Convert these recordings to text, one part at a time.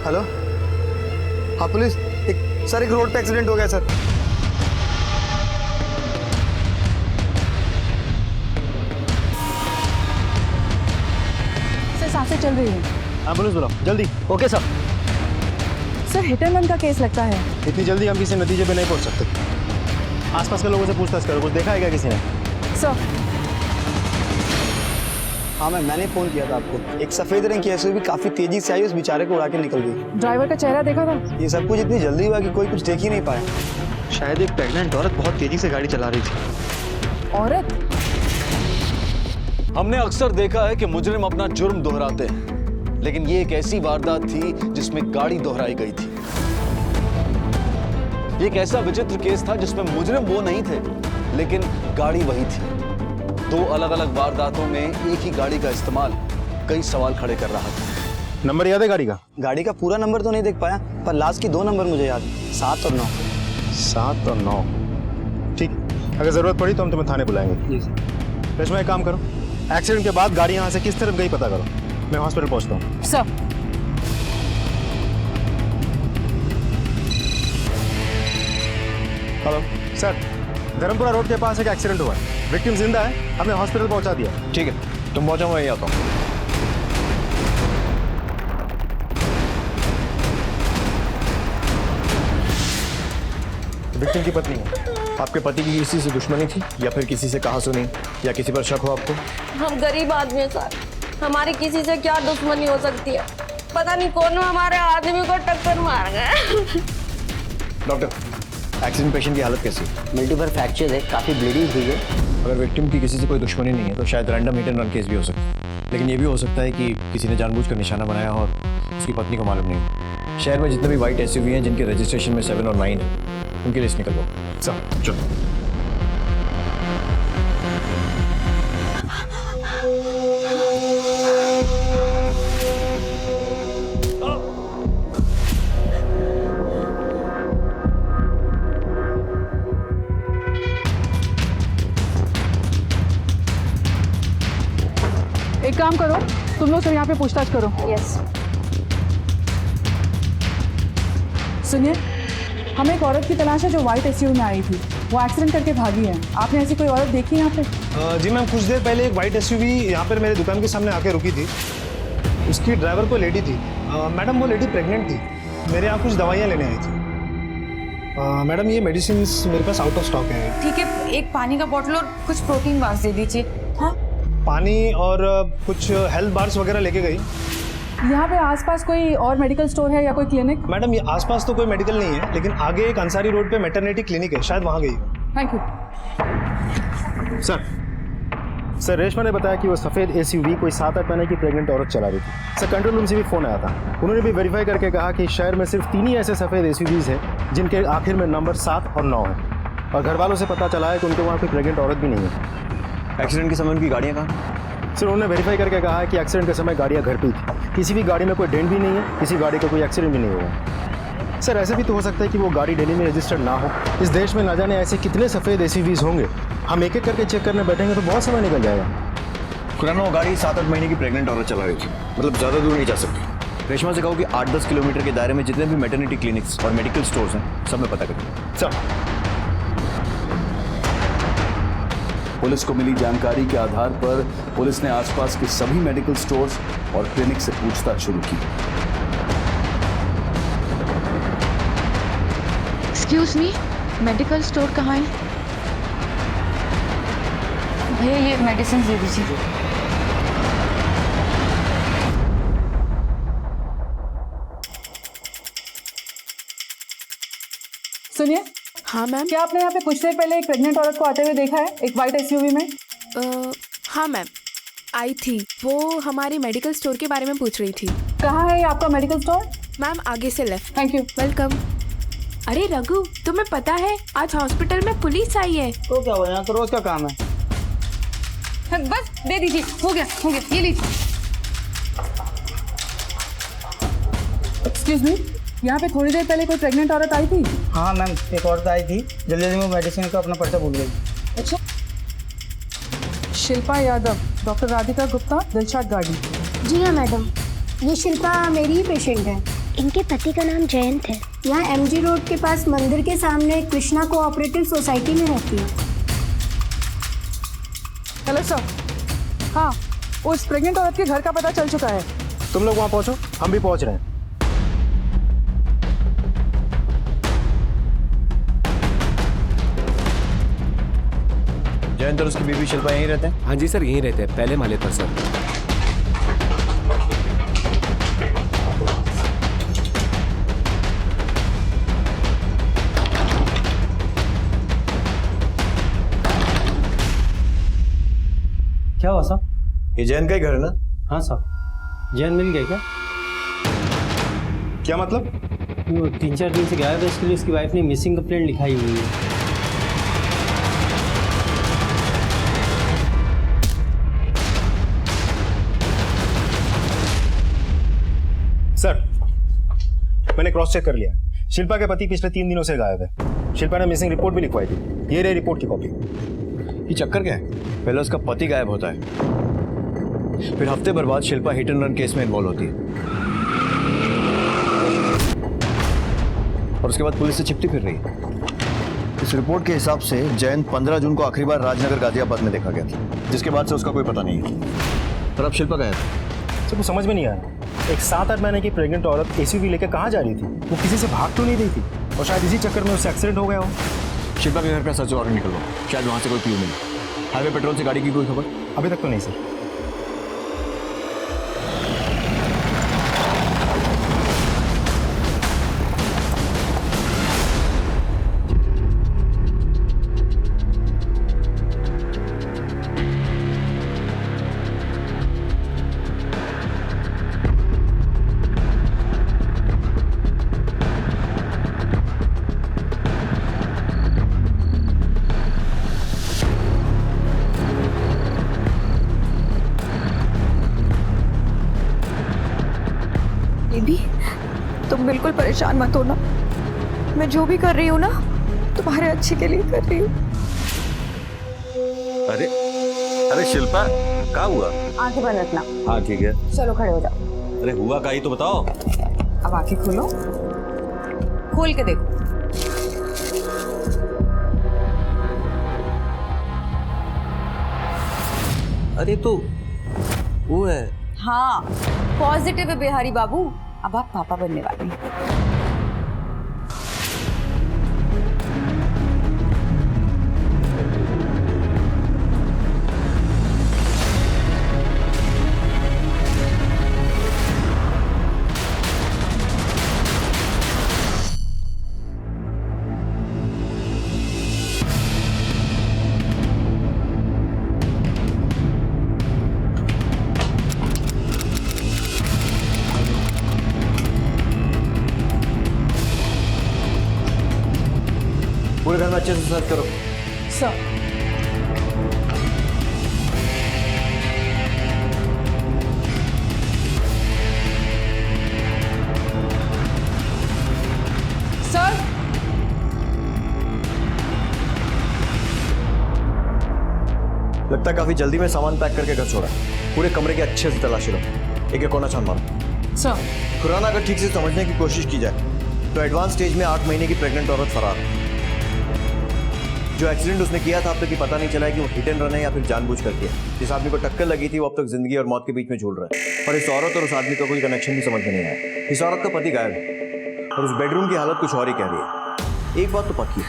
Hello, हाँ police. एक road पे एक्सीडेंट हो गया सर। सर सांसें चल रही है। एम्बुलेंस बुलाओ जल्दी। Okay sir. Sir hit and run का केस लगता है। इतनी जल्दी हम किसी नतीजे पे नहीं पहुंच सकते। आसपास के लोगों से पूछताछ करो, कुछ देखा है क्या किसी ने? सर हाँ मैम, मैंने फ़ोन किया था आपको। एक सफ़ेद रंग की एसयूवी काफ़ी तेज़ी से आई, उस बेचारे को उड़ा के निकल गई। ड्राइवर का चेहरा देखा था? ये सब कुछ इतनी जल्दी हुआ कि कोई कुछ देख ही नहीं पाया। शायद एक प्रेग्नेंट औरत बहुत तेजी से गाड़ी चला रही थी। औरत? हमने अक्सर देखा है कि मुजरिम अपना जुर्म दोहराते हैं, लेकिन ये एक ऐसी वारदात थी जिसमें गाड़ी दोहराई गई थी। ये एक ऐसा विचित्र केस था जिसमें मुजरिम वो नहीं थे, लेकिन गाड़ी वही थी। दो अलग अलग वारदातों में एक ही गाड़ी का इस्तेमाल कई सवाल खड़े कर रहा था। नंबर याद है गाड़ी का? गाड़ी का पूरा नंबर तो नहीं देख पाया, पर लास्ट की 2 नंबर मुझे याद, 7 और 9। 7 और 9। ठीक, अगर जरूरत पड़ी तो हम तुम्हें थाने बुलाएंगे। जी सर। रेशमा एक काम करो, एक्सीडेंट के बाद गाड़ी यहाँ से किस तरफ गई पता करो, मैं हॉस्पिटल पहुँचता हूँ। Sir hello sir, Dharampura road के पास एक एक्सीडेंट हुआ है। विक्टिम जिंदा है, हमने हॉस्पिटल पहुंचा दिया। ठीक है, तुम पहुंचो, मैं यहीं आता हूँ। विक्टिम की पत्नी है। आपके पति की किसी से दुश्मनी थी या फिर किसी से कहा सुनी या किसी पर शक हो आपको? हम गरीब आदमी हैं सर, हमारी किसी से क्या दुश्मनी हो सकती है? पता नहीं कौन हमारे आदमी को टक्कर मार गए। डॉक्टर, एक्सीडेंट पेशेंट की हालत कैसी है? मल्टीपल फ्रैक्चर है, काफी ब्लीडिंग हुई है। अगर विक्टिम की किसी से कोई दुश्मनी नहीं है तो शायद random hit and run case भी हो सकता है, लेकिन ये भी हो सकता है कि किसी ने जानबूझकर निशाना बनाया और उसकी पत्नी को मालूम नहीं। शहर में जितने भी वाइट एसयूवी हैं जिनके रजिस्ट्रेशन में 7 और 9 है, उनकी लिस्ट निकल लो। सर चलो। एक काम करो, तुम लोग सब यहाँ पे पूछताछ करो। यस। सुनिए, हमें एक औरत की तलाश है जो व्हाइट एसयूवी में आई थी। वो एक्सीडेंट करके भागी है। आपने ऐसी कोई औरत देखी यहाँ पे? जी मैम, कुछ देर पहले एक वाइट एसयूवी यहाँ पर मेरे दुकान के सामने आके रुकी थी। उसकी ड्राइवर को लेडी थी। मैडम वो लेडी प्रेग्नेंट थी, मेरे यहाँ कुछ दवाइयाँ लेने आई थी। मैडम ये मेडिसिन मेरे पास आउट ऑफ स्टॉक है। ठीक है, एक पानी का बोतल और कुछ प्रोटीन बार्स दे दीजिए। हाँ, पानी और कुछ हेल्थ बार्स वगैरह लेके गई। यहाँ पे आसपास कोई और मेडिकल स्टोर है या कोई क्लिनिक? मैडम ये आसपास तो कोई मेडिकल नहीं है, लेकिन आगे एक अंसारी रोड पे मैटरनिटी क्लिनिक है, शायद वहाँ गई। Thank you. सर रेशमा ने बताया कि वो सफ़ेद एसयूवी कोई 7-8 महीने की प्रेग्नेंट औरत चला रही थी। सर कंट्रोल रूम से भी फ़ोन आया था, उन्होंने भी वेरीफाई करके कहा कि शहर में सिर्फ 3 ही ऐसे सफ़ेद एसयूवीज़ हैं जिनके आखिर में नंबर 7 और 9 है, और घर वालों से पता चला है कि उनके वहाँ कोई प्रेग्नेंट औरत भी नहीं है। एक्सीडेंट के समय उनकी गाड़ियाँ कहाँ? सर उन्होंने वेरीफाई करके कहा है कि एक्सीडेंट के समय गाड़ियाँ घर पे थी, किसी भी गाड़ी में कोई डेंट भी नहीं है, किसी गाड़ी का कोई एक्सीडेंट भी नहीं हुआ। सर ऐसे भी तो हो सकता है कि वो गाड़ी दिल्ली में रजिस्टर्ड ना हो। इस देश में ना जाने ऐसे कितने सफ़ेद एसयूवीज़ होंगे, हम एक एक करके चेक करने बैठेंगे तो बहुत समय निकल जाएगा। खुराना वो गाड़ी 7-8 महीने की प्रेग्नेंट औरत चला रही थी, मतलब ज़्यादा दूर नहीं जा सकती। रेशमा से कहो कि 8-10 किलोमीटर के दायरे में जितने भी मैटरनिटी क्लिनिक्स और मेडिकल स्टोर्स हैं, सब में पता करें। सर पुलिस को मिली जानकारी के आधार पर पुलिस ने आसपास के सभी मेडिकल स्टोर्स और क्लिनिक से पूछताछ शुरू की। एक्सक्यूज मी, मेडिकल स्टोर कहाँ है? भैया ये मेडिसिन दे दीजिए। सुनिए। हाँ मैम। क्या आपने यहाँ पे कुछ देर पहले एक प्रेग्नेंट औरत को आते हुए देखा है, एक व्हाइट एसयूवी में? हाँ मैम, आई थी। वो हमारे मेडिकल स्टोर के बारे में पूछ रही थी। कहाँ है ये आपका मेडिकल स्टोर? मैम आगे से लेफ्ट। Thank you. वेलकम। अरे रघु, तुम्हें पता है आज हॉस्पिटल में पुलिस आई है। तो क्या हुआ, यहाँ तो रोज का काम है। बस दे दीजिए, हो गया ये लीजिए। एक्सक्यूज मी, यहाँ पे थोड़ी देर पहले कोई प्रेग्नेंट औरत आई थी? हाँ मैम, एक औरत आई थी, जल्दी जल्दी में मेडिसिन का अपना पर्चा भूल गई। अच्छा। शिल्पा यादव, डॉक्टर राधिका गुप्ता, दिलशाद गाड़ी। जी हाँ मैडम, ये शिल्पा मेरी ही पेशेंट है। इनके पति का नाम जयंत है। यहाँ एमजी रोड के पास मंदिर के सामने कृष्णा कोऑपरेटिव सोसाइटी में रहती है। Hello sir. हाँ, उस प्रेग्नेंट औरत के घर का पता चल चुका है। तुम लोग वहाँ पहुँचो, हम भी पहुँच रहे हैं। जयंत और उसकी बीवी शिल्पा यहीं रहते हैं? हाँ जी सर, यहीं रहते हैं, पहले माले पर सर। क्या हुआ साहब? ये जैन का ही घर है ना? हाँ साहब। जैन मिल गया क्या? क्या मतलब? वो 3-4 दिन से गायब है, इसके लिए उसकी वाइफ ने मिसिंग कंप्लेंट लिखाई हुई है। सर, मैंने क्रॉस चेक कर लिया। शिल्पा के पति पिछले 3 दिनों से गायब है। शिल्पा ने मिसिंग रिपोर्ट भी लिखवाई थी। ये रही रिपोर्ट की कॉपी। ये चक्कर क्या है? पहले उसका पति गायब होता है, फिर हफ्ते भर बाद Shilpa hit and run case में इन्वॉल्व होती है, और उसके बाद पुलिस से छिपती फिर रही है। इस रिपोर्ट के हिसाब से जयंत 15 जून को आखिरी बार राजनगर गाजियाबाद में देखा गया था, जिसके बाद से उसका कोई पता नहीं है। पर अब शिल्पा गायब है। सर, वो समझ में नहीं आया। एक 7-8 महीने की प्रेग्नेंट औरत एसयूवी लेकर कहाँ जा रही थी? वो किसी से भाग तो नहीं रही थी, और शायद इसी चक्कर में उससे एक्सीडेंट हो गया हो। शिल्पा के घर का सर्च वारंट निकलवा, शायद वहां से कोई क्लू मिले। हाईवे पेट्रोल से गाड़ी की कोई खबर? अभी तक तो नहीं सर। बेबी, तुम बिल्कुल परेशान मत हो ना। मैं जो भी कर रही हूँ ना, तुम्हारे अच्छे के लिए कर रही हूँ। अरे अरे शिल्पा, क्या हुआ? आंखें बंद रखना। हाँ ठीक है। चलो खड़े हो जाओ। अरे हुआ का ही तो बताओ। अब आंखें खोलो, खोल के देखो। अरे तो वो है। हाँ, पॉजिटिव है बिहारी बाबू। अब आप पापा बनने वाले हैं। पूरे घर में अच्छे से सर्च करो। सर। सर। लगता है काफी जल्दी में सामान पैक करके घर छोड़ा। पूरे कमरे की अच्छे से तलाशी लो, एक एक कोना छान मारो। सर। खुराना अगर ठीक से समझने की कोशिश की जाए तो एडवांस स्टेज में 8 महीने की प्रेग्नेंट औरत फरार है। जो एक्सीडेंट उसने किया था अब तक ये पता नहीं चला है कि वो हिट एंड रन है या फिर जानबूझकर किया। जिस आदमी को टक्कर लगी थी वो अब तक जिंदगी और मौत के बीच में झूल रहा है, और इस औरत और उस आदमी का कोई कनेक्शन भी समझ में नहीं आया। इस औरत का पति गायब है और उस बेडरूम की हालत कुछ और ही कह रही है। एक बात तो पक्की है,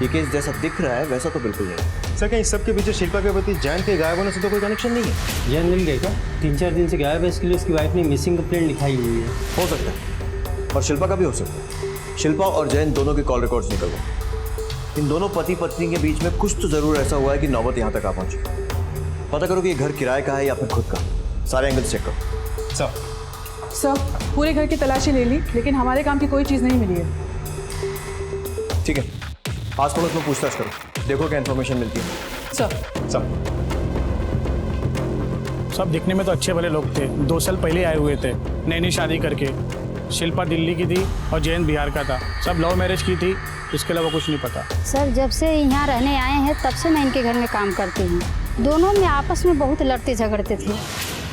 ये केस जैसा दिख रहा है वैसा तो बिल्कुल नहीं। सर, क्या इस सब के पीछे शिल्पा के पति जैन के गायब होने से तो कोई कनेक्शन नहीं है? जैन मिल गया क्या? 3-4 दिन से गायब है, इसके लिए उसकी वाइफ ने मिसिंग कंप्लेंट लिखाई हुई है। हो सकता है, और शिल्पा का भी हो सकता है। शिल्पा और जैन दोनों के कॉल रिकॉर्ड्स निकल गए। इन दोनों पति पत्नी के बीच में कुछ तो जरूर ऐसा हुआ है कि नौबत यहाँ तक आ पहुंची। पता करो कि ये घर किराए का है या फिर खुद का। सारे एंगल्स चेक करो। सर, पूरे घर की तलाशी ले ली, लेकिन हमारे काम की कोई चीज नहीं मिली है। ठीक है, आस पड़ोस में पूछताछ करो, देखो क्या इन्फॉर्मेशन मिलती है। सर। सब दिखने में तो अच्छे भले लोग थे। 2 साल पहले आए हुए थे, नई नई शादी करके। शिल्पा दिल्ली की थी और जयंत बिहार का था। सब लव मैरिज की थी, इसके अलावा कुछ नहीं पता। सर, जब से यहाँ रहने आए हैं तब से मैं इनके घर में काम करती हूँ। दोनों में आपस में बहुत लड़ते झगड़ते थे।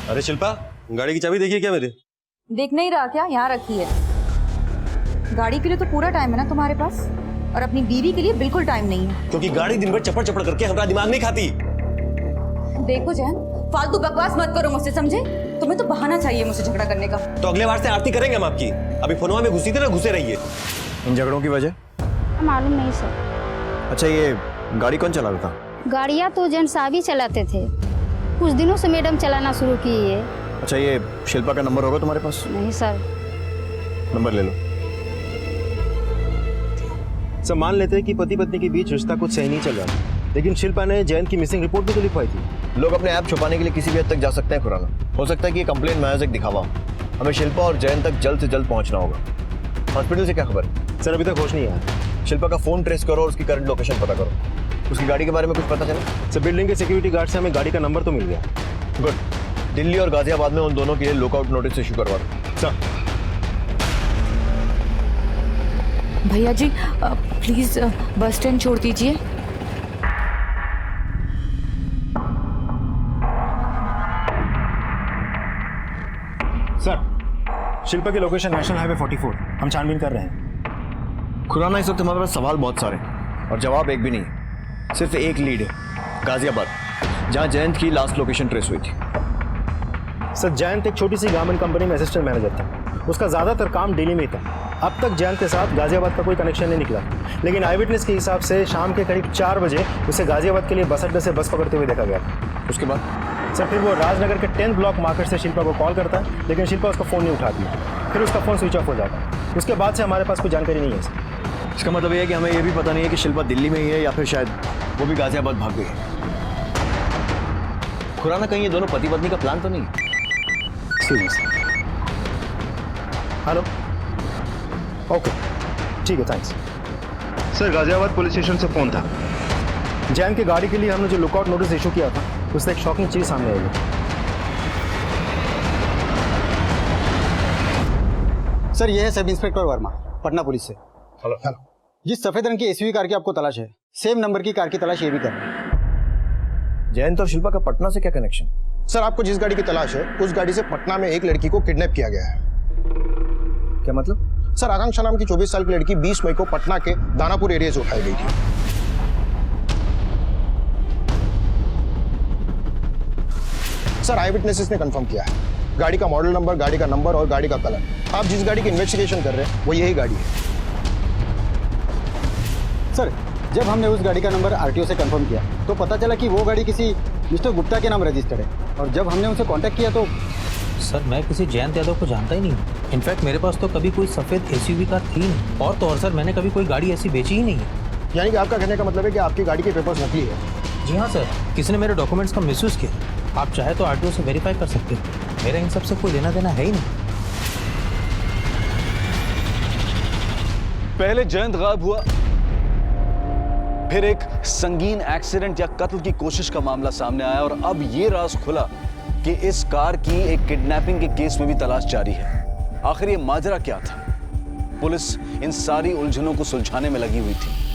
अरे शिल्पा, गाड़ी की चाबी देखिए क्या मेरे? देख नहीं रहा क्या? यहाँ रखी है। गाड़ी के लिए तो पूरा टाइम है ना तुम्हारे पास, और अपनी बीवी के लिए बिल्कुल टाइम नहीं है। क्योंकि गाड़ी दिन भर चपड़ चपड़ करके हमारा दिमाग नहीं खाती। देखो जैन, फालतू बकवास मत करो मुझसे, समझे? तुम्हें तो बहाना चाहिए मुझसे झगड़ा करने का। तो अगले बार से आरती करेंगे हम आपकी। अभी फोनवा में घुसी थी ना, घुसे रहिए। इन झगड़ों की वजह? मालूम नहीं सर। अच्छा, ये गाड़ी कौन चला रहा था? गाड़ियाँ तो जेंट्स साहब ही चलाते थे, कुछ दिनों से मैडम चलाना शुरू की है। अच्छा, ये शिल्पा का नंबर होगा तुम्हारे पास? नहीं सर। नंबर ले लो। सर, मान लेते हैं कि पति पत्नी के बीच रिश्ता कुछ सही नहीं चल रहा, लेकिन शिल्पा ने जयंत की मिसिंग रिपोर्ट भी तो लिखवाई थी। लोग अपने ऐप छुपाने के लिए किसी भी हद तक जा सकते हैं खुराना। हो सकता है कि ये कंप्लेंट महज एक दिखावा हो। हमें शिल्पा और जयंत तक जल्द से जल्द पहुंचना होगा। हॉस्पिटल से क्या खबर? सर, अभी तक होश नहीं आया। शिल्पा का फोन ट्रेस करो और उसकी करंट लोकेशन पता करो। उसकी गाड़ी के बारे में कुछ पता चला? सर, बिल्डिंग के सिक्योरिटी गार्ड से हमें गाड़ी का नंबर तो मिल गया। गुड। दिल्ली और गाजियाबाद में उन दोनों के लिए लुकआउट नोटिस इशू करवा दो। सर। भैया जी प्लीज बस स्टैंड छोड़ दीजिए। सर, शिल्पा की लोकेशन नेशनल हाईवे 44, हम छानबीन कर रहे हैं। खुराना, इस वक्त हमारे पास सवाल बहुत सारे और जवाब एक भी नहीं। सिर्फ एक लीड है, गाजियाबाद, जहां जयंत की लास्ट लोकेशन ट्रेस हुई थी। सर, जयंत एक छोटी सी गारमेंट कंपनी में असिस्टेंट मैनेजर था। उसका ज़्यादातर काम दिल्ली में ही था। अब तक जयंत के साथ गाजियाबाद का कोई कनेक्शन नहीं निकला, लेकिन आई विटनेस के हिसाब से शाम के करीब 4 बजे उसे गाजियाबाद के लिए बस अड्डे से बस पकड़ते हुए देखा गया था। उसके बाद सर, फिर वो राजनगर के 10th ब्लॉक मार्केट से शिल्पा को कॉल करता है, लेकिन शिल्पा उसका फ़ोन नहीं उठाती है। फिर उसका फ़ोन स्विच ऑफ हो जाता है। उसके बाद से हमारे पास कोई जानकारी नहीं है सर। इसका मतलब ये है कि हमें ये भी पता नहीं है कि शिल्पा दिल्ली में ही है या फिर शायद वो भी गाजियाबाद भाग गई है। खुराना, कहीं ये दोनों पति पत्नी का प्लान तो नहीं? हेलो, ओके, ठीक है, thanks. Sir, Ghaziabad police station से फोन था। जयंत की गाड़ी के लिए हमने जो लुकआउट नोटिस इशू किया था, उससे एक शॉकिंग चीज सामने आई है। सर, ये है sub inspector Verma, Patna police से। हेलो। जिस सफेद रंग की एसयूवी कार की आपको तलाश है, सेम नंबर की कार की तलाश ये भी कर रहे हैं। जयंत और शिल्पा का पटना से क्या कनेक्शन? सर, आपको जिस गाड़ी की तलाश है, उस गाड़ी से पटना में एक लड़की को किडनैप किया गया है। क्या मतलब? सर, आकांक्षा नाम की 24 साल की लड़की 20 मई को पटना के दानापुर एरिया से उठाई गई थी। सर, आई विटनेसेस ने कंफर्म किया है। गाड़ी का मॉडल नंबर, गाड़ी का नंबर और गाड़ी का कलर, आप जिस गाड़ी की इन्वेस्टिगेशन कर रहे हैं वो यही गाड़ी है। सर, जब हमने उस गाड़ी का नंबर आरटीओ से कंफर्म किया तो पता चला कि वो गाड़ी किसी मिस्टर गुप्ता के नाम रजिस्टर्ड है, और जब हमने उनसे कांटेक्ट किया तो सर, मैं किसी जयंत यादव को जानता ही नहीं। इनफैक्ट मेरे पास तो कभी कोई सफ़ेद एसयूवी कार थी नहीं, और तो और सर, मैंने कभी कोई गाड़ी ऐसी बेची ही नहीं है। यानी कि आपका कहने का मतलब है कि आपकी गाड़ी के पेपर्स नकली है? जी हाँ सर, किसी ने मेरे डॉक्यूमेंट्स का मिसयूज किया। आप चाहे तो आरटीओ से वेरीफाई कर सकते हैं। मेरा इन सब से कोई लेना देना है ही नहीं। पहले जयंत गायब हुआ, फिर एक संगीन एक्सीडेंट या कत्ल की कोशिश का मामला सामने आया, और अब ये राज खुला कि इस कार की एक किडनैपिंग के केस में भी तलाश जारी है। आखिर ये माजरा क्या था? पुलिस इन सारी उलझनों को सुलझाने में लगी हुई थी।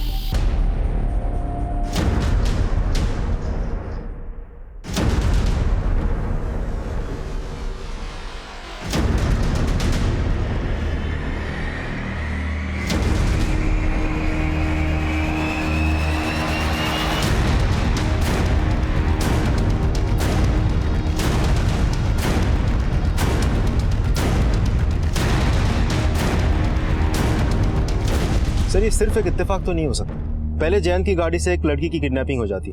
सर, ये सिर्फ एक इत्तेफाक तो नहीं हो सकता। पहले जयंत की गाड़ी से एक लड़की की किडनैपिंग हो जाती,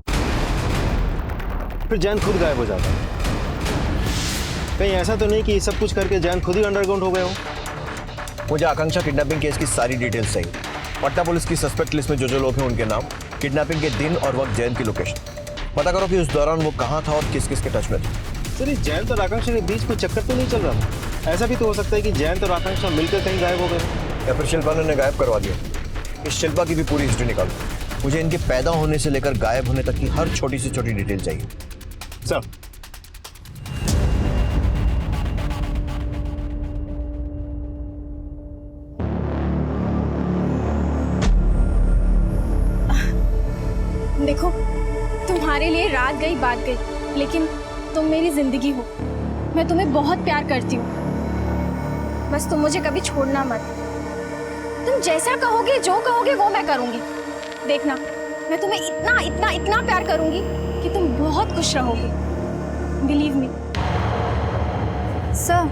फिर जयंत खुद गायब हो जाता। कहीं ऐसा तो नहीं कि ये सब कुछ करके जयंत खुद ही अंडरग्राउंड हो गए हो? मुझे आकांक्षा किडनैपिंग केस की सारी डिटेल्स चाहिए। पटना पुलिस की सस्पेक्ट लिस्ट में जो लोग हैं उनके नाम, किडनैपिंग के दिन और वक्त, जयंत की लोकेशन। पता करो कि उस दौरान वो कहाँ था और किस किस के टच में था। सर, ये जयंत और आकांक्षा के बीच कोई चक्कर तो नहीं चल रहा था? ऐसा भी तो हो सकता है कि जयंत और आकांक्षा मिलकर कहीं गायब हो गए, या फिर शिल्पा ने गायब करवा दिया। इस शिल्पा की भी पूरी हिस्ट्री निकालो। मुझे इनके पैदा होने से लेकर गायब होने तक की हर छोटी से छोटी डिटेल चाहिए। सर, देखो, तुम्हारे लिए रात गई बात गई, लेकिन तुम मेरी जिंदगी हो। मैं तुम्हें बहुत प्यार करती हूँ। बस तुम मुझे कभी छोड़ना मत। तुम जैसा कहोगे, जो कहोगे वो मैं करूंगी। देखना, मैं तुम्हें इतना इतना इतना प्यार करूंगी कि तुम बहुत खुश रहोगे। Believe me. सर,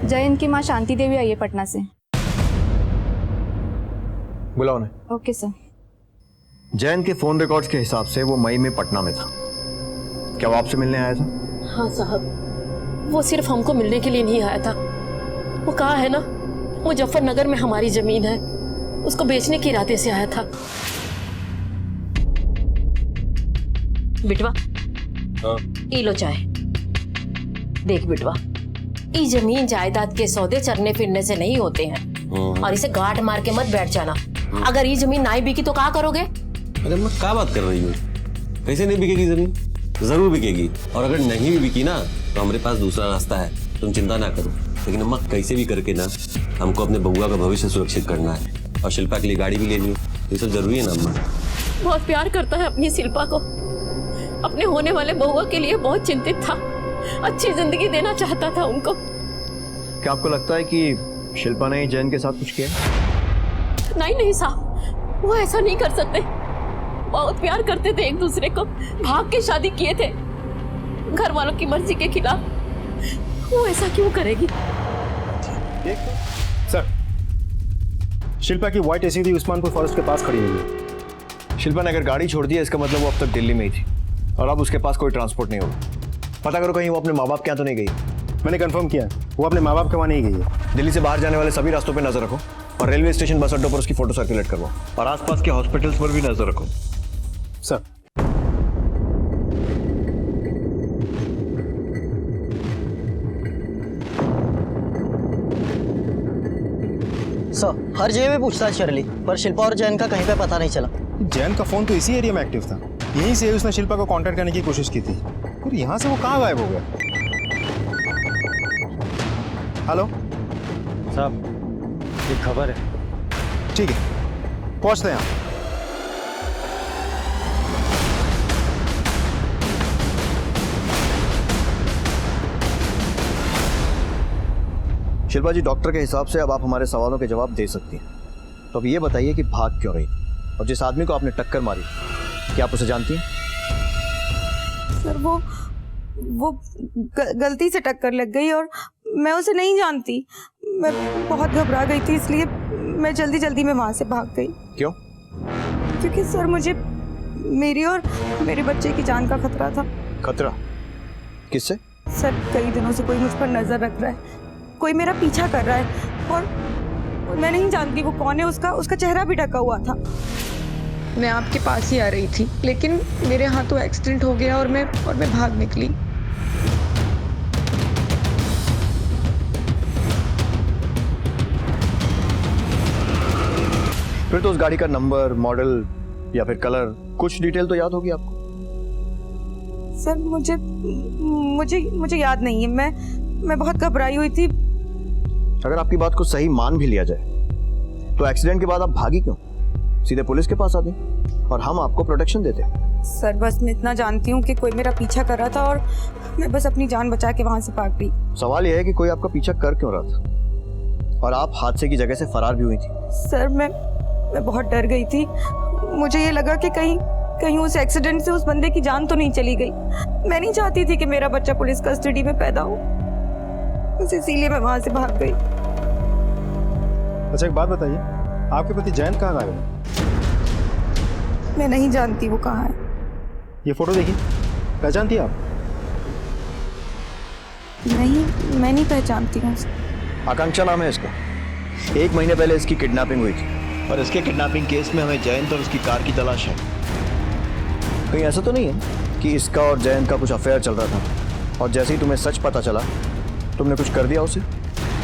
जयंत की माँ शांति देवी आई है पटना से। बुलाओ उन्हें। Okay sir. जयंत के फोन रिकॉर्ड्स के हिसाब से वो मई में पटना में था। क्या वो आपसे मिलने आया था? हाँ साहब, वो सिर्फ हमको मिलने के लिए नहीं आया था। वो कहा है ना, मुजफ्फरनगर में हमारी जमीन है, उसको बेचने के इरादे से आया था। बिटवा, ई लो चाय। देख बिटवा, ई जमीन जायदाद के सौदे चरने फिरने से नहीं होते हैं, और इसे गांठ मार के मत बैठ जाना। अगर ये जमीन नहीं बिकी तो क्या करोगे? अरे मैं क्या बात कर रही हूँ? कैसे नहीं बिकेगी जमीन? जरूर बिकेगी, और अगर नहीं भी बिकी ना तो हमारे पास दूसरा रास्ता है, तुम चिंता ना करो। लेकिन अम्मा कैसे भी करके ना हमको अपने बउआ का भविष्य सुरक्षित करना है, और शिल्पा के लिए गाड़ी भी लेनी है। ये सब जरूरी है ना अम्मा? बहुत प्यार करता है अपनी शिल्पा को, अपने होने वाले बउआ के लिए बहुत चिंतित था, अच्छी जिंदगी देना चाहता था उनको। क्या आपको लगता है कि शिल्पा ने जयंत के साथ कुछ किया? नहीं साहब, वो ऐसा नहीं कर सकते। बहुत प्यार करते थे एक दूसरे को, भाग के शादी किए थे घर वालों की मर्जी के खिलाफ। वो ऐसा क्यों करेगी? सर, शिल्पा की व्हाइट एसयूवी उस्मानपुर फॉरेस्ट के पास खड़ी हुई है। शिल्पा ने अगर गाड़ी छोड़ दी है, इसका मतलब वो अब तक दिल्ली में ही थी, और अब उसके पास कोई ट्रांसपोर्ट नहीं होगा। पता करो कहीं वो अपने माँ बाप के यहाँ तो नहीं गई। मैंने कंफर्म किया, वो अपने माँ बाप के वहाँ नहीं गई है। दिल्ली से बाहर जाने वाले सभी रास्तों पर नजर रखो, और रेलवे स्टेशन, बस अड्डों पर उसकी फोटो सर्कुलेट करवाओ, और आसपास के हॉस्पिटल्स पर भी नजर रखो। सर, सर, हर जगह पे पूछताछ कर ली, पर शिल्पा और जैन का कहीं पे पता नहीं चला। जैन का फोन तो इसी एरिया में एक्टिव था, यहीं से उसने शिल्पा को कांटेक्ट करने की कोशिश की थी, और यहाँ से वो कहाँ गायब हो गया? हेलो साहब, एक खबर है। ठीक है, पहुँचते हैं आप। शिल्पा जी, डॉक्टर के हिसाब से अब आप हमारे सवालों के जवाब दे सकती हैं। तो अब ये बताइए कि भाग क्यों रही थी, और जिस आदमी को आपने टक्कर मारी, क्या आप उसे जानती हैं? सर, वो गलती से टक्कर लग गई, और मैं उसे नहीं जानती। मैं बहुत घबरा गई थी, इसलिए मैं जल्दी जल्दी में वहाँ से भाग गई। क्यों? क्योंकि सर, मुझे मेरी और मेरे बच्चे की जान का खतरा था। खतरा? किससे? सर, कई दिनों से कोई मुझ पर नजर रख रहा है, कोई मेरा पीछा कर रहा है, और मैं नहीं जानती वो कौन है। उसका चेहरा भी ढका हुआ था। मैं आपके पास ही आ रही थी, लेकिन मेरे हाथों एक्सीडेंट हो गया, और मैं भाग निकली। फिर तो उस गाड़ी का नंबर, मॉडल या फिर कलर, कुछ डिटेल तो याद होगी आपको? सर, मुझे याद नहीं है। मैं बहुत घबराई हुई थी। अगर आपकी बात को सही मान भी लिया जाए, तो एक्सीडेंट के बाद आप भागी क्यों? सीधे पुलिस के पास आते और हम आपको प्रोटेक्शन देते। सर, बस मैं इतना जानती हूँ कि कोई मेरा पीछा कर रहा था, और मैं बस अपनी जान बचा के वहाँ से भाग गई। सवाल यह है कि कोई आपका पीछा कर क्यों रहा था, और आप हादसे की जगह से फरार भी हुई थी? सर, मैं बहुत डर गई थी। मुझे ये लगा कि कहीं उस एक्सीडेंट से उस बंदे की जान तो नहीं चली गई। मैं नहीं चाहती थी कि मेरा बच्चा पुलिस कस्टडी में पैदा हो, बस इसीलिए मैं वहां से भाग गई। अच्छा, एक बात बताइए, आपके पति जयंत कहाँ गायब है? मैं नहीं जानती वो कहाँ है। ये फोटो देखिए, पहचानती है आप? नहीं, मैं नहीं पहचानती हूँ। आकांक्षा नाम है इसका। 1 महीने पहले इसकी किडनैपिंग हुई थी, और इसके किडनैपिंग केस में हमें जयंत और उसकी कार की तलाश है। कहीं ऐसा तो नहीं है कि इसका और जयंत का कुछ अफेयर चल रहा था, और जैसे ही तुम्हें सच पता चला तुमने कुछ कर दिया उसे?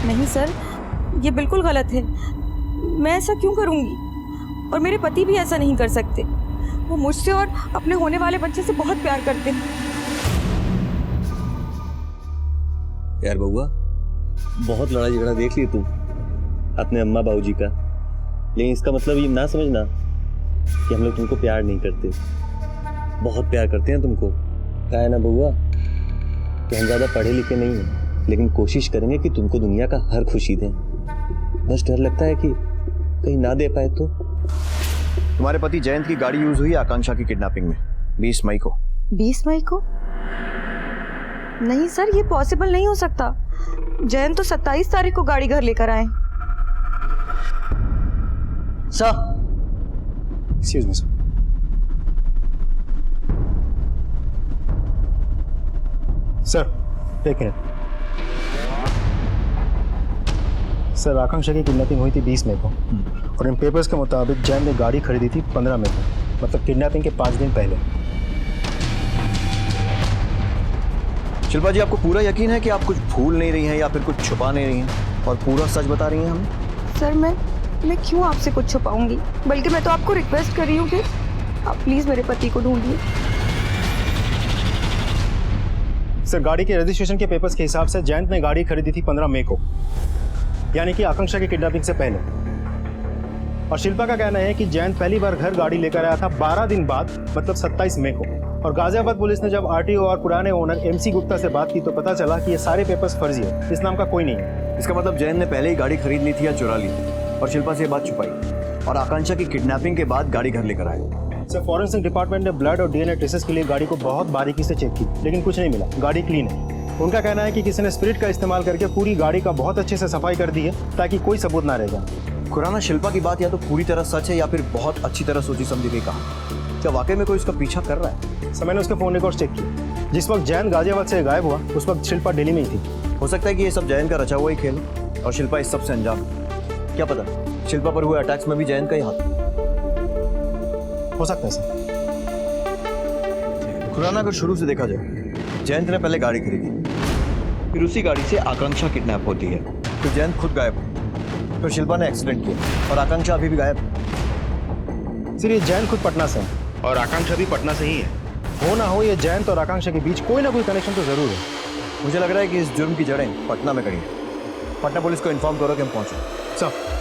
नहीं सर, ये बिल्कुल गलत है। मैं ऐसा क्यों करूँगी? और मेरे पति भी ऐसा नहीं कर सकते। वो मुझसे और अपने होने वाले बच्चे से बहुत प्यार करते हैं। यार बउआ, बहुत लड़ाई झगड़ा देख ली तुम अपने अम्मा बाबूजी का, लेकिन इसका मतलब ये ना समझना कि हम लोग तुमको प्यार नहीं करते। बहुत प्यार करते हैं तुमको। क्या है ना बउआ कि हम ज़्यादा पढ़े लिखे नहीं हैं, लेकिन कोशिश करेंगे कि तुमको दुनिया का हर खुशी दें। बस डर लगता है कि कहीं ना दे पाए तो। तुम्हारे पति जयंत की गाड़ी यूज हुई आकांक्षा की किडनैपिंग में 20 मई को। 20 मई को? नहीं सर, ये पॉसिबल नहीं हो सकता। जयंत तो 27 तारीख को गाड़ी घर लेकर आए। Sir, excuse me sir. Sir एक मिनट। सर आकांक्षा की किडनैपिंग हुई थी 20 मई को और इन पेपर्स के मुताबिक जैन ने गाड़ी खरीदी थी 15 मई को, मतलब किडनैपिंग के 5 दिन पहले। शिल्पा जी, आपको पूरा यकीन है कि आप कुछ भूल नहीं रही हैं या फिर कुछ छुपा नहीं रही हैं और पूरा सच बता रही हैं हमें? सर मैं क्यों आपसे कुछ छुपाऊंगी, बल्कि मैं तो आपको रिक्वेस्ट कर रही हूँ कि आप प्लीज मेरे पति को ढूंढिए। सर गाड़ी के रजिस्ट्रेशन के पेपर्स के हिसाब से जयंत ने गाड़ी खरीदी थी 15 मई को, यानी कि आकांक्षा की किडनैपिंग से पहले। और शिल्पा का कहना है कि जयंत पहली बार घर गाड़ी लेकर आया था 12 दिन बाद, मतलब 27 मई को। और गाजियाबाद पुलिस ने जब आरटीओ और पुराने ओनर एमसी गुप्ता से बात की तो पता चला कि ये सारे पेपर्स फर्जी है, इस नाम का कोई नहीं है। इसका मतलब जयंत ने पहले ही गाड़ी खरीद ली थी या चुरा ली थी और शिल्पा से ये बात छुपाई और आकांक्षा की किडनैपिंग के बाद गाड़ी घर लेकर आए। सर फॉरेंसिक डिपार्टमेंट ने ब्लड और डीएनए टेस्ट के लिए गाड़ी को बहुत बारीकी से चेक की, लेकिन कुछ नहीं मिला। गाड़ी क्लीन है। उनका कहना है कि किसी ने स्पिरिट का इस्तेमाल करके पूरी गाड़ी का बहुत अच्छे से सफाई कर दी है ताकि कोई सबूत ना रह जाए। खुराना, शिल्पा की बात या तो पूरी तरह सच है या फिर बहुत अच्छी तरह सोची समझी गई कहा। क्या वाकई में कोई उसका पीछा कर रहा है? सर मैंने उसके फोन रिकॉर्ड चेक किए। जिस वक्त जयंत गाजियाबाद से गायब हुआ उस वक्त शिल्पा दिल्ली में ही थी। हो सकता है कि ये सब जयंत का रचा हुआ ही खेल और शिल्पा इस सब से अंजाम। क्या पता शिल्पा पर हुए अटैक्स में भी जयंत का ही हाथ हो सकता है सर। खुराना, अगर शुरू से देखा जाए, जयंत ने पहले गाड़ी खरीदी, फिर उसी गाड़ी से आकांक्षा किडनैप होती है, फिर जयंत खुद गायब हो, फिर शिल्पा ने एक्सीडेंट किया और आकांक्षा अभी भी गायब। सर ये जयंत खुद पटना से है और आकांक्षा भी पटना से ही है। हो ना हो ये जयंत और आकांक्षा के बीच कोई ना कोई कनेक्शन तो जरूर है। मुझे लग रहा है कि इस जुर्म की जड़ें पटना में कड़ी हैं। पटना पुलिस को इन्फॉर्म करो कि हम पहुंचे। सर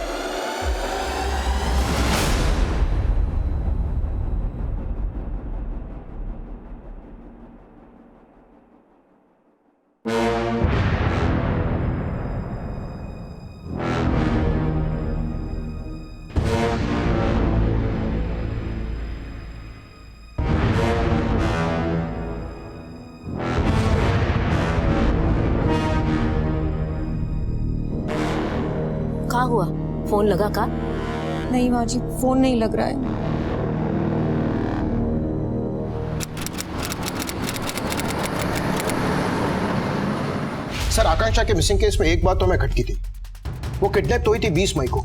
कहाँ हुआ? फोन लगा का? नहीं माँ जी, फोन नहीं लग रहा है। सर आकांक्षा के मिसिंग केस में एक बात तो मैं खटकी थी, वो किडनैप तो हुई थी 20 मई को,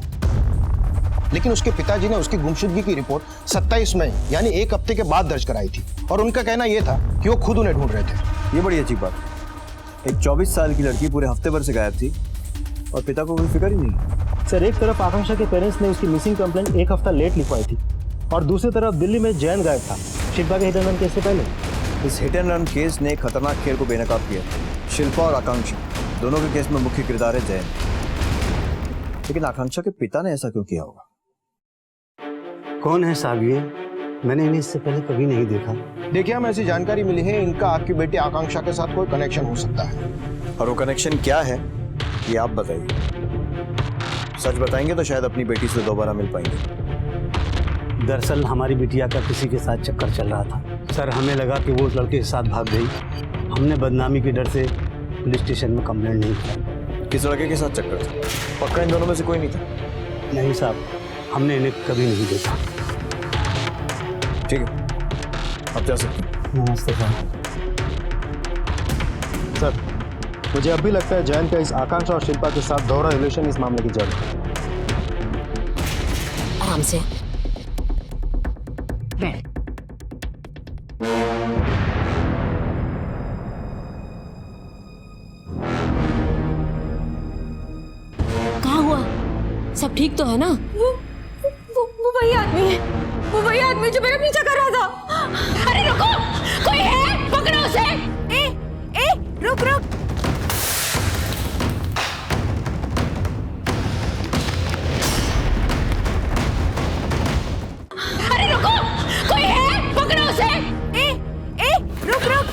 लेकिन उसके पिताजी ने उसकी गुमशुदगी की रिपोर्ट 27 मई यानी एक हफ्ते के बाद दर्ज कराई थी और उनका कहना यह था कि वो खुद उन्हें ढूंढ रहे थे। ये बड़ी अजीब बात। एक 24 साल की लड़की पूरे हफ्ते भर से गायब थी और पिता को कोई फिक्र ही नहीं। सर एक तरफ आकांक्षा के पेरेंट्स ने उसकी मिसिंग कंप्लेंट एक हफ्ता लेट लिखवाई थी और दूसरी तरफ दिल्ली में जयंत गायब था शिल्पा के हिट एंड रन केस से पहले। इस हिट एंड रन केस ने खतरनाक खेल को बेनकाब किया। शिल्पा और आकांक्षा दोनों के केस में मुख्य किरदार है जयंत, लेकिन आकांक्षा के पिता ने ऐसा क्यों किया होगा? कौन है साहब ये? मैंने इन्हें इससे पहले कभी नहीं देखा। देखिए, हमें ऐसी जानकारी मिली है इनका आपकी बेटी आकांक्षा के साथ कोई कनेक्शन हो सकता है। और वो कनेक्शन क्या है ये आप बताइए। सच बताएंगे तो शायद अपनी बेटी से दोबारा मिल पाएंगे। दरअसल हमारी बिटिया का किसी के साथ चक्कर चल रहा था सर। हमें लगा कि वो उस लड़के के साथ भाग गई। हमने बदनामी के डर से पुलिस स्टेशन में कंप्लेंट नहीं किया। किस लड़के के साथ चक्कर था? पक्का इन दोनों में से कोई नहीं था? नहीं साहब, हमने इन्हें कभी नहीं देखा। ठीक है, आप जा सकते हैं। नमस्ते साहब। सर मुझे अब भी लगता है जयंत का इस आकांक्षा और शिल्पा के साथ दोहरा रिलेशन इस मामले की जड़ है। आराम से बैठ। कहाँ हुआ? सब ठीक तो है ना? वो वही आदमी है, वो वही आदमी जो मेरा पीछा कर रहा था। अरे रुको, कोई है? पकड़ो उसे। ए रुक रुक। अरे रुको, कोई है? पकड़ो उसे। ए रुक रुक।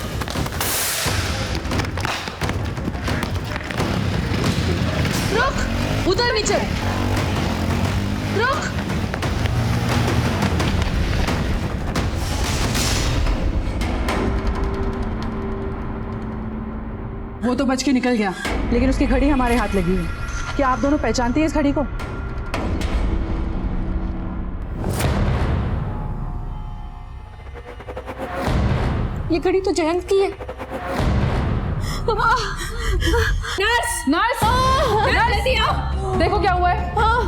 रुक, उधर नहीं चल। वो तो बच के निकल गया, लेकिन उसकी घड़ी हमारे हाथ लगी है। क्या आप दोनों पहचानती हैं इस घड़ी को? ये घड़ी तो जयंत की है। नर्स नर्स जल्दी आओ। देखो क्या हुआ है।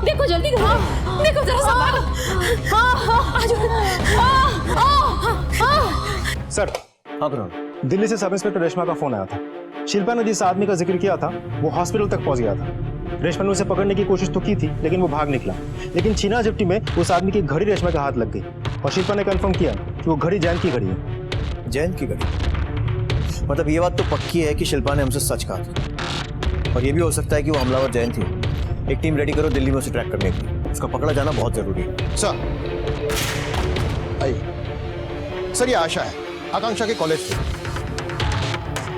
देखो जल्दी करो। देखो जरा संभालो। सर। हाँ प्रणाम। दिल्ली से सब इंस्पेक्टर रेशमा का फोन आया था। शिल्पा ने जिस आदमी का जिक्र किया था वो हॉस्पिटल तक पहुंच गया था। रेशमा ने उसे पकड़ने की कोशिश तो की थी, लेकिन वो भाग निकला। लेकिन छीना झपटी में उस आदमी की घड़ी रेशमा के हाथ लग गई और शिल्पा ने कंफर्म किया कि वो घड़ी जैन की घड़ी है। जैन की घड़ी? मतलब ये बात तो पक्की है कि शिल्पा ने हमसे सच कहा था, और ये भी हो सकता है कि वो हमलावर जैन थी। एक टीम रेडी करो दिल्ली में उसे ट्रैक करने की। उसका पकड़ा जाना बहुत जरूरी है। सर आइए। सर ये आशा है, आकांक्षा के कॉलेज से।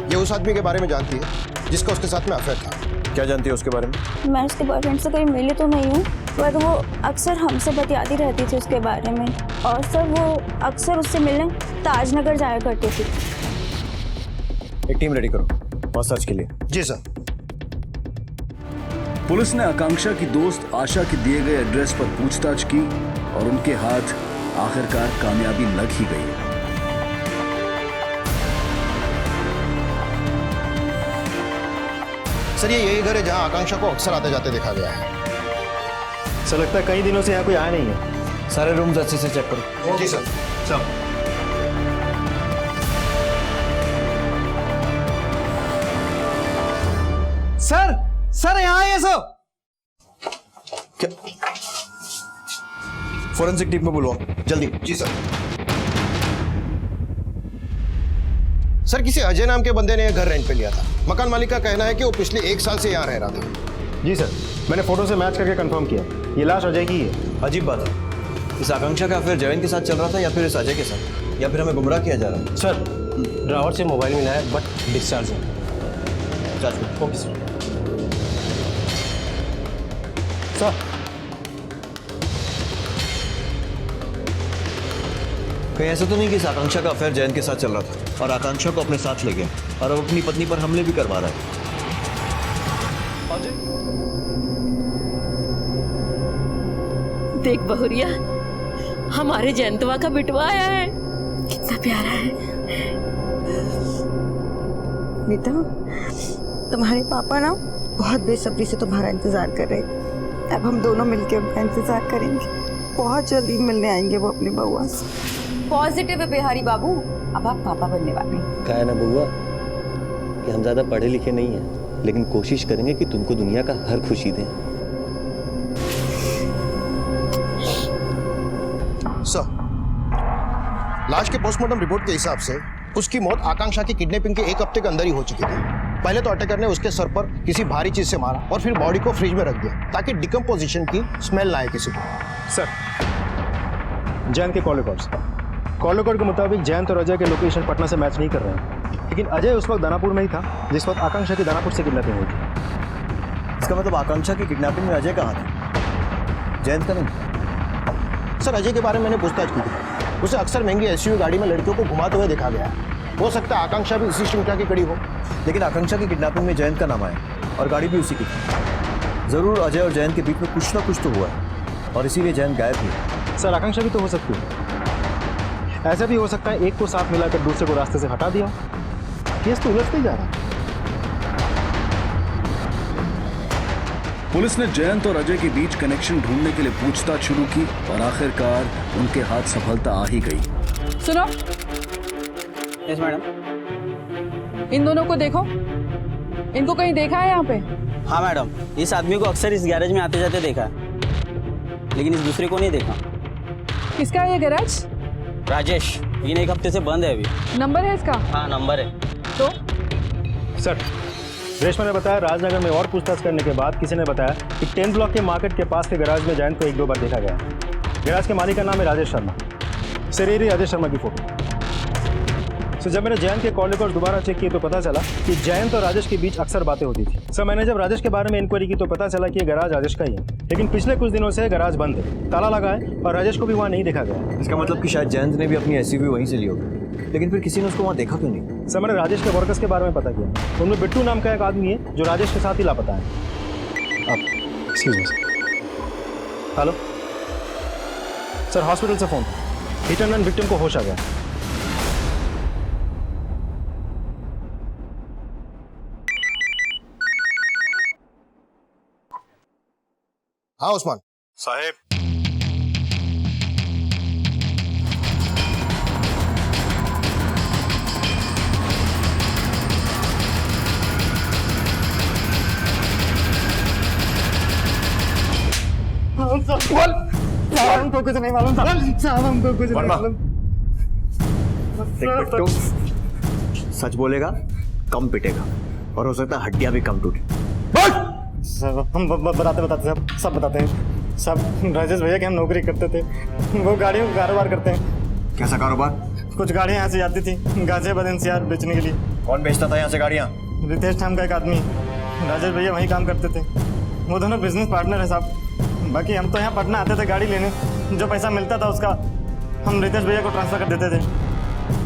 ये उस आदमी के बारे में जानती है जिसका उसके साथ में अफेयर था। क्या जानती है उसके बारे में? मैं उसके बॉयफ्रेंड से कहीं मिली तो नहीं हूँ, पर वो अक्सर हमसे बतियाती रहती थी उसके बारे में। और सर वो अक्सर उससे मिलने ताजनगर जाया करती थी। एक टीम रेडी करो और सर्च के लिए। जी सर। पुलिस ने आकांक्षा की दोस्त आशा के दिए गए एड्रेस पर पूछताछ की और उनके हाथ आखिरकार कामयाबी लग ही गई। सर ये यही घर है जहां आकांक्षा को अक्सर आते जाते देखा गया है। सर लगता है कई दिनों से यहाँ कोई आया नहीं है। सारे रूम्स अच्छे से चेक करो। जी सर। सब सर सर यहाँ है सब। क्या? फोरेंसिक टीम को बुलवाओ जल्दी। जी सर। सर किसी अजय नाम के बंदे ने यह घर रेंट पे लिया था। मकान मालिक का कहना है कि वो पिछले 1 साल से यहाँ रह रहा था। जी सर, मैंने फोटो से मैच करके कंफर्म किया, ये लाश अजय की है। अजीब बात है, इस आकांक्षा का अफेयर जयंत के साथ चल रहा था या फिर इस अजय के साथ, या फिर हमें गुमराह किया जा रहा है? सर ड्रावर से मोबाइल मिला है बट डिस्चार्ज है। Okay sir. सर कहीं ऐसा तो नहीं कि इस आकांक्षा का अफेयर जयंत के साथ चल रहा था और आकांक्षा को अपने साथ ले गया और अब अपनी पत्नी पर हमले भी करवा रहा है? देख बहुरिया, हमारे जयंतवा का बिटवा आया है। कितना प्यारा है। बेटा तुम्हारे पापा ना बहुत बेसब्री से तुम्हारा इंतजार कर रहे थे। अब हम दोनों मिलकर उनका इंतजार करेंगे। बहुत जल्दी मिलने आएंगे वो अपनी बउआ से। पॉजिटिव है बिहारी बाबू, अब आप पापा बनने वाले हैं। कहा है ना बुआ कि हम ज्यादा पढ़े लिखे नहीं हैं, लेकिन कोशिश करेंगे कि तुमको दुनिया का हर खुशी दें। सर लाश के पोस्टमार्टम रिपोर्ट के हिसाब से उसकी मौत आकांक्षा की किडनैपिंग के 1 हफ्ते के अंदर ही हो चुकी थी। पहले तो अटैकर ने उसके सर पर किसी भारी चीज से मारा और फिर बॉडी को फ्रिज में रख दिया ताकि डिकम्पोजिशन की स्मेल ना आए किसी को। सर जयंत के कॉल रिकॉर्ड के मुताबिक जयंत और अजय के लोकेशन पटना से मैच नहीं कर रहे हैं, लेकिन अजय उस वक्त दानापुर में ही था जिस वक्त आकांक्षा की दानापुर से किडनैपिंग हुई थी। इसका मतलब आकांक्षा की किडनैपिंग में अजय कहाँ था, जयंत का नहीं? सर अजय के बारे में मैंने पूछताछ की थी। उसे अक्सर महंगी एसयूवी गाड़ी में लड़कियों को घुमाते हुए देखा गया है। हो सकता है आकांक्षा भी इसी श्रृंखला की कड़ी हो। लेकिन आकांक्षा की किडनैपिंग में जयंत का नाम आया और गाड़ी भी उसी की थी। जरूर अजय और जयंत के बीच में कुछ ना कुछ तो हुआ है और इसीलिए जयंत गायब हुआ। सर आकांक्षा भी तो हो सकती है। ऐसा भी हो सकता है एक को साथ मिलाकर दूसरे को रास्ते से हटा दिया। केस तो उलझते ही जा रहा है। पुलिस ने जयंत और अजय के बीच कनेक्शन ढूंढने के लिए पूछताछ शुरू की और आखिरकार उनके हाथ सफलता आ ही गई। सुनो। Yes madam. इन दोनों को देखो, इनको कहीं देखा है यहाँ पे? हाँ मैडम, इस आदमी को अक्सर इस गैरेज में आते जाते देखा, लेकिन इस दूसरे को नहीं देखा। किसका है ये गैरेज? राजेश, लेकिन 1 हफ्ते से बंद है अभी। नंबर है इसका? हाँ नंबर है। तो सर रेशमा ने बताया राजनगर में और पूछताछ करने के बाद किसी ने बताया कि 10 ब्लॉक के मार्केट के पास के गैराज में जयंत को 1-2 बार देखा गया। गैराज के मालिक का नाम है राजेश शर्मा। सर ये रही राजेश शर्मा की फोटो। सर जब मैंने जयंत के कॉल रिकॉर्ड दोबारा चेक किए तो पता चला कि जयंत और राजेश के बीच अक्सर बातें होती थी। सर मैंने जब राजेश के बारे में इंक्वायरी की तो पता चला कि ये गैराज राजेश का ही है, लेकिन पिछले कुछ दिनों से गैराज बंद है, ताला लगा है और राजेश को भी वहाँ नहीं देखा गया। इसका मतलब कि शायद जयंत ने भी अपनी एसयूवी वहीं से ली होगी, लेकिन फिर किसी ने उसको वहाँ देखा क्यों नहीं? सर मैंने राजेश के वर्कर्स के बारे में पता किया, उनमें बिट्टू नाम का एक आदमी है जो राजेश के साथ ही लापता है। Excuse me sir. Hello sir, hospital से phone, hit and run victim को होश आ गया। हाँ उस्मान साहेब, हमको कुछ नहीं मालूम साहब, हमको कुछ नहीं मालूम। बिट्टू सच बोलेगा कम पिटेगा और हो सकता है हड्डियां भी कम टूटे। हम बताते सब बताते हैं। सब राजेश भैया के हम नौकरी करते थे, वो गाड़ियों का कारोबार करते हैं। कैसा कारोबार? कुछ गाड़ियाँ यहाँ से जाती थी गाजियाबाद NCR बेचने के लिए। कौन बेचता था यहाँ से गाड़ियाँ? रितेश नाम का एक आदमी, राजेश भैया वहीं काम करते थे। वो दोनों बिजनेस पार्टनर है साहब। बाकी हम तो यहाँ पटना आते थे गाड़ी लेने, जो पैसा मिलता था उसका हम रितेश भैया को ट्रांसफर कर देते थे।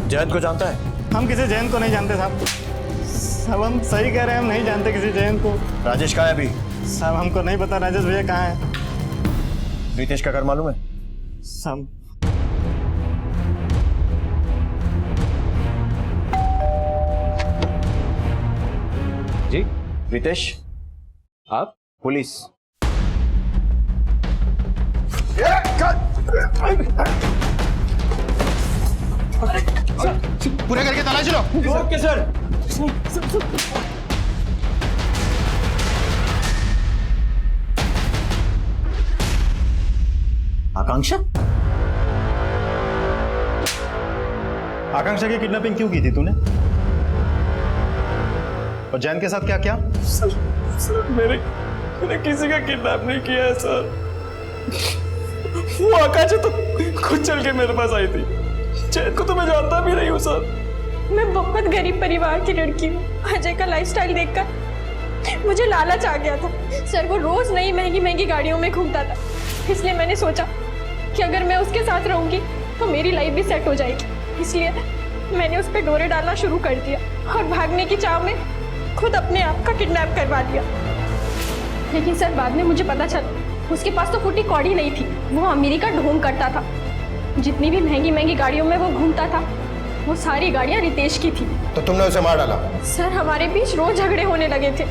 जयंत को जानता है? हम किसी जयंत को नहीं जानते साहब। साहब हम सही कह रहे हैं, हम नहीं जानते किसी जयंत को। राजेश कहाँ है अभी? साहब हमको नहीं पता राजेश भैया कहाँ है। रितेश का घर मालूम है? साहब जी रितेश, आप? पुलिस। पूरे करके तलाशी लो। Okay sir. आकांक्षा? आकांक्षा की किडनैपिंग क्यों की थी तूने? और जैन के साथ क्या क्या? सर मैंने किसी का किडनैप नहीं किया है सर। वो आकांक्षा तो खुद चल के मेरे पास आई थी। जैन को तो मैं जानता भी नहीं हूँ सर। मैं बहुत गरीब परिवार की लड़की हूँ। अजय का लाइफस्टाइल देखकर मुझे लालच आ गया था। सर वो रोज नई महंगी महंगी गाड़ियों में घूमता था, इसलिए मैंने सोचा कि अगर मैं उसके साथ रहूंगी तो मेरी लाइफ भी सेट हो जाएगी। इसलिए मैंने उस पर डोरे डालना शुरू कर दिया और भागने की चाह में खुद अपने आप का किडनैप करवा दिया। लेकिन सर बाद में मुझे पता चला उसके पास तो फूटी कौड़ी नहीं थी, वो अमीरी का ढोंग करता था। जितनी भी महंगी महंगी गाड़ियों में वो घूमता था वो सारी गाड़ियाँ रितेश की थी। तो तुमने उसे मार डाला? सर हमारे बीच रोज झगड़े होने लगे थे।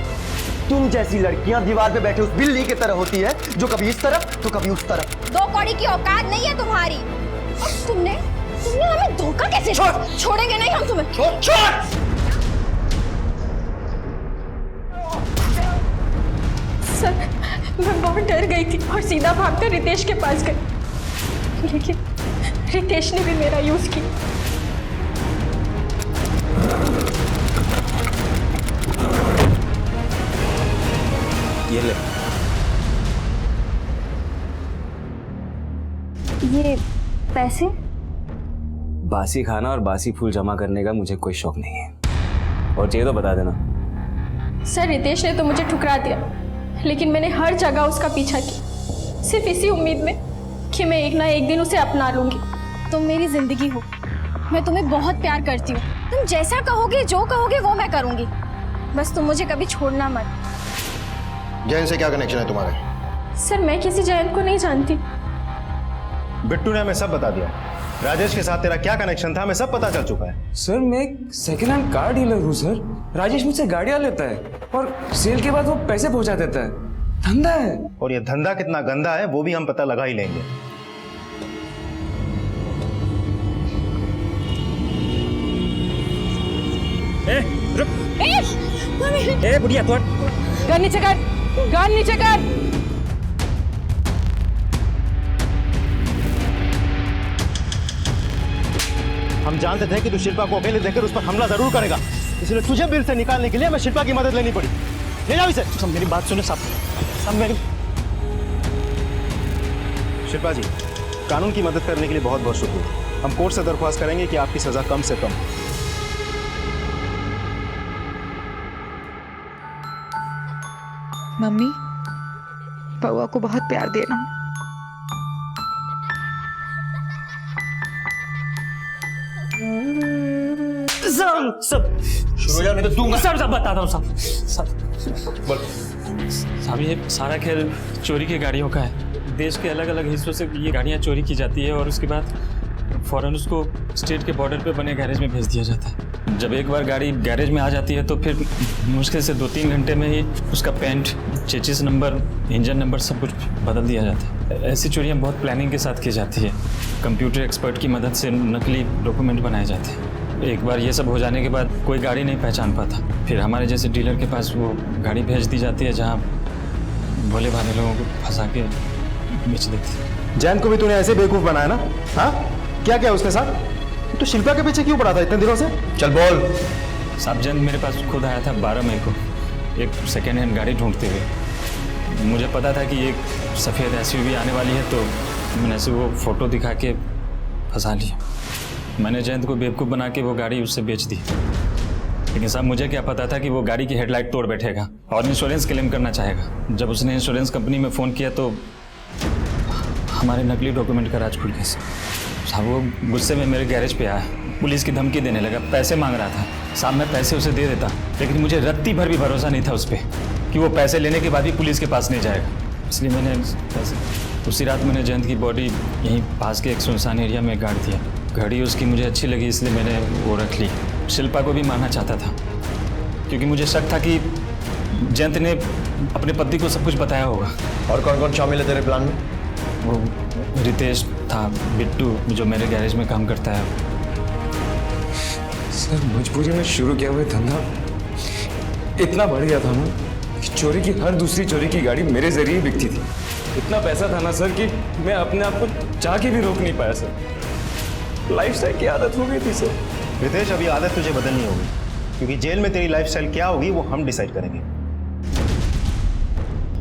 तुम जैसी लड़कियां दीवार पे बैठे उस बिल्ली की तरह होती है, जो कभी इस तरफ तो कभी उस तरफ। दो कौड़ी की औकात नहीं है तुम्हारी। और तुमने हमें धोखा कैसे? छोड़ेंगे नहीं हम तुम्हें। छोड़। सर मैं बहुत डर गई थी और सीधा भागकर रितेश के पास गई, लेकिन रितेश ने भी मेरा यूज किया। ये ले। ये पैसे? बासी खाना और बासी फूल जमा करने का मुझे कोई शौक नहीं है, और चाहिए तो बता देना। सर रितेश ने तो मुझे ठुकरा दिया, लेकिन मैंने हर जगह उसका पीछा किया, सिर्फ इसी उम्मीद में कि मैं एक ना एक दिन उसे अपना लूंगी। तुम मेरी जिंदगी हो, मैं तुम्हें बहुत प्यार करती हूँ। तुम जैसा कहोगे जो कहोगे वो मैं करूँगी, बस तुम मुझे कभी छोड़ना मत। जैन से क्या कनेक्शन है तुम्हारे? सर मैं किसी जैन को नहीं जानती। बिट्टू ने हमें सब बता दिया। राजेश के साथ तेरा क्या कनेक्शन था हमें सब पता चल चुका है। सर मैं एक सेकेंड हैंड कार डीलर हूँ सर। राजेश मुझसे गाड़ियाँ लेता है और सेल के बाद वो पैसे पहुंचा देता है। धंधा है। और ये धंधा कितना गंदा है वो भी हम पता लगा ही लेंगे। ए बुढ़िया तोड़। गन नीचे कर, गन नीचे कर। हम जानते थे कि तू शिल्पा को अकेले देखकर उस पर हमला जरूर करेगा, इसलिए तुझे बिल से निकालने के लिए हमें शिल्पा की मदद लेनी पड़ी। ले जाओ इसे। सब मेरी बात सुने, सब मेरी। शिल्पा जी, कानून की मदद करने के लिए बहुत बहुत शुक्रिया। हम कोर्ट से दरख्वास्त करेंगे कि आपकी सजा कम से कम। मम्मी बउआ को बहुत प्यार देना। सब शुरू हो जा, नहीं तो दूंगा। सब बताता हूँ साहब ये सारा खेल चोरी की गाड़ियों का है। देश के अलग अलग हिस्सों से ये गाड़ियाँ चोरी की जाती है और उसके बाद फौरन उसको स्टेट के बॉर्डर पे बने गैरेज में भेज दिया जाता है। जब एक बार गाड़ी गैरेज में आ जाती है तो फिर मुश्किल से 2-3 घंटे में ही उसका paint, chassis number, engine number सब कुछ बदल दिया जाता है। ऐसी चोरियाँ बहुत प्लानिंग के साथ की जाती है। कंप्यूटर एक्सपर्ट की मदद से नकली डॉक्यूमेंट बनाए जाते हैं। एक बार ये सब हो जाने के बाद कोई गाड़ी नहीं पहचान पाता, फिर हमारे जैसे डीलर के पास वो गाड़ी भेज दी जाती है जहाँ भोले भाले लोगों को फंसा के बेच देते। जयंत को भी तूने ऐसे बेवकूफ बनाया ना? हाँ, क्या क्या उसके साथ? तो शिल्पा के पीछे क्यों पड़ा था इतने दिनों से? चल बोल। साहब जयंत मेरे पास खुद आया था 12 मई को एक सेकेंड हैंड गाड़ी ढूंढते हुए। मुझे पता था कि एक सफ़ेद SUV आने वाली है, तो मैंने ऐसे वो फ़ोटो दिखा के फंसा लिया। मैंने जयंत को बेवकूफ़ बना के वो गाड़ी उससे बेच दी। लेकिन साहब मुझे क्या पता था कि वो गाड़ी की हेडलाइट तोड़ बैठेगा और इंश्योरेंस क्लेम करना चाहेगा। जब उसने इंश्योरेंस कंपनी में फ़ोन किया तो हमारे नकली डॉक्यूमेंट का राज खुल गया। साहब वो गुस्से में मेरे गैरेज पे आया, पुलिस की धमकी देने लगा, पैसे मांग रहा था। साहब मैं पैसे उसे दे देता, लेकिन मुझे रत्ती भर भी भरोसा नहीं था उस पर कि वो पैसे लेने के बाद भी पुलिस के पास नहीं जाएगा। इसलिए मैंने उसी रात मैंने जयंत की बॉडी यहीं पास के एक सुनसान एरिया में गाड़ दिया। घड़ी उसकी मुझे अच्छी लगी इसलिए मैंने वो रख ली। शिल्पा को भी मारना चाहता था क्योंकि मुझे शक था कि जयंत ने अपने पति को सब कुछ बताया होगा। और कौन कौन शामिल है तेरे प्लान में? वो रितेश था, बिट्टू जो मेरे गैरेज में काम करता है। सर मजबूरी में शुरू किया हुआ धंधा इतना बढ़ गया था ना कि चोरी की हर दूसरी चोरी की गाड़ी मेरे जरिए बिकती थी। इतना पैसा था ना सर कि मैं अपने आप को चाह के भी रोक नहीं पाया सर। लाइफस्टाइल की आदत हो गई थी सर। रितेश अभी आदत तुझे बदलनी होगी क्योंकि जेल में तेरी लाइफस्टाइल क्या होगी वो हम डिसाइड करेंगे।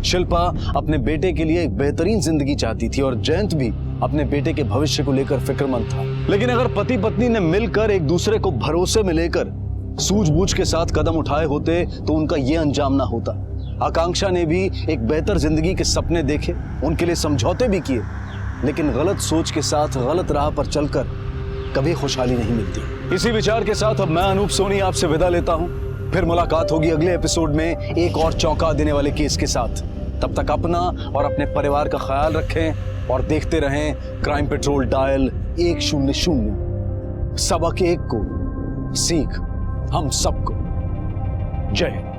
शिल्पा अपने बेटे के लिए एक बेहतरीन जिंदगी चाहती थी और जयंत भी अपने बेटे के भविष्य को लेकर फिक्रमंद था। लेकिन अगर पति पत्नी ने मिलकर एक दूसरे को भरोसे में लेकर सूझबूझ के साथ कदम उठाए होते तो उनका ये अंजाम ना होता। आकांक्षा ने भी एक बेहतर जिंदगी के सपने देखे, उनके लिए समझौते भी किए, लेकिन गलत सोच के साथ गलत राह पर चलकर कभी खुशहाली नहीं मिलती। इसी विचार के साथ अब मैं अनूप सोनी आपसे विदा लेता हूं। फिर मुलाकात होगी अगले एपिसोड में एक और चौंका देने वाले केस के साथ। तब तक अपना और अपने परिवार का ख्याल रखें और देखते रहें क्राइम पेट्रोल डायल 100। सबक एक को, सीख हम सबको। जय हिंद।